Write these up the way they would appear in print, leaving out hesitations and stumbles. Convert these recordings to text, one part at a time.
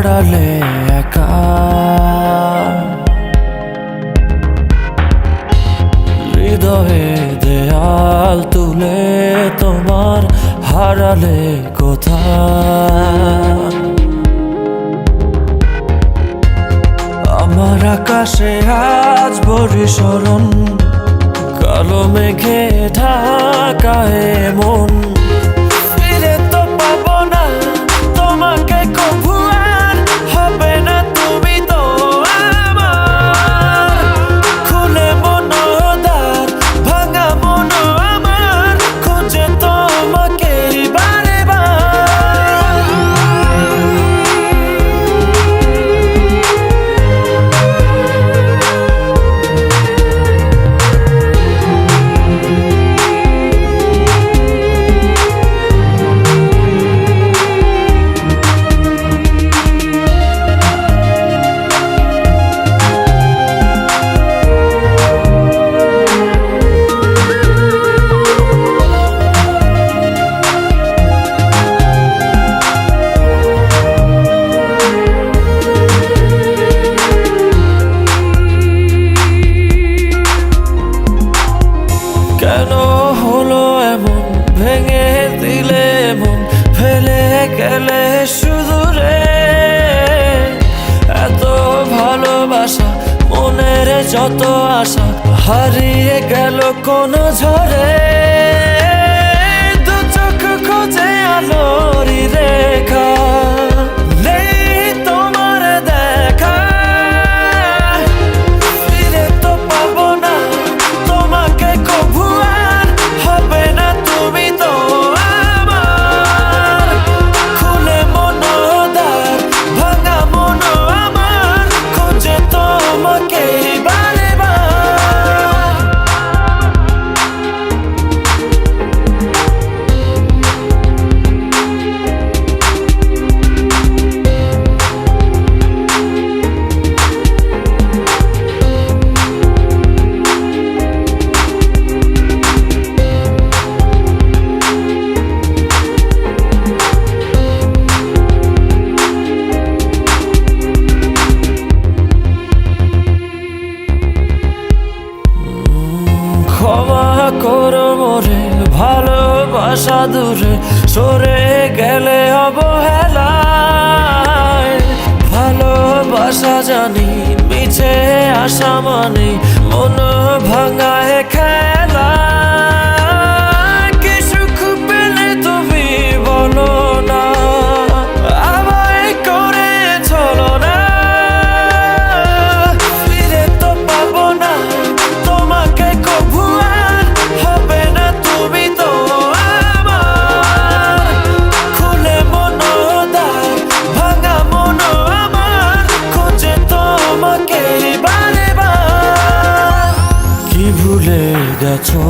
আড়ালে একা হৃদয়ে দেয়াল তুলে তোমার হারালে কোথায় আমার আকাশে আজ বরিশরণ কালো মেঘে ঢাকায় মন ফিরে তো পাবো না তোমাকে কভু আর হবে না তুমি তো আমার খুলে মনোদ্বার ভাঙা মন আমার খুঁজে তোমাকে বারে কেন হলো এমন ভেঙে দিলে মন ফেলে গেলে শুধু রে এত ভালোবাসা মনের যত আশা হারিয়ে গেল কোন ঝড়ে দু চোখ খোঁজে আলোরি রেখা নেই তোমার দেখা ফিরে তো পাবো না তোমাকে কভু আর হবে না তুমি তো আমার খুলে মনোদ্বার ভাঙা মন আমার খুঁজে তোমাকে বারে ক্ষমা করো মোরে ভালোবাসা দূরে সরে গেলে অবহেলায় ভালোবাসা জানি মিছে আশা মানে মন ভাঙায় খেলা কি সুখ পেলে তুমি বলো না আমায় করে চলো না ফিরে তো পাবো না তোমাকে কভু আর হবে না তুমি তো আমার খুলে মনোদ্বার ভাঙা মন আমার খুঁজে তোমাকে বারে কি ভুলে গেছো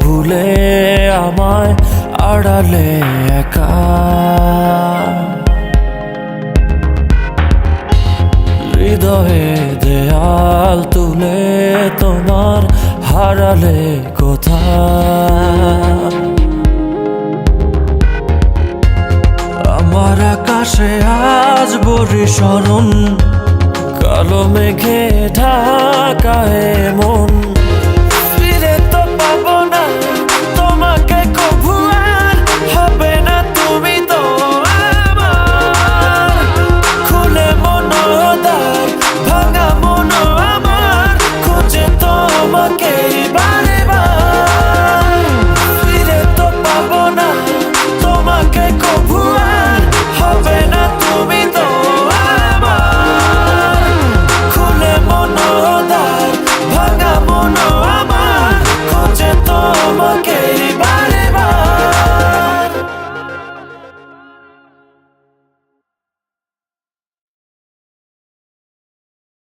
ভুলে আমায় আড়ালে একা হৃদয়ে দেয়াল তুলে তোমার হারালে কোথায় আমার আকাশে আজ বরিশরণ কালো মেঘে ঢাকায় মন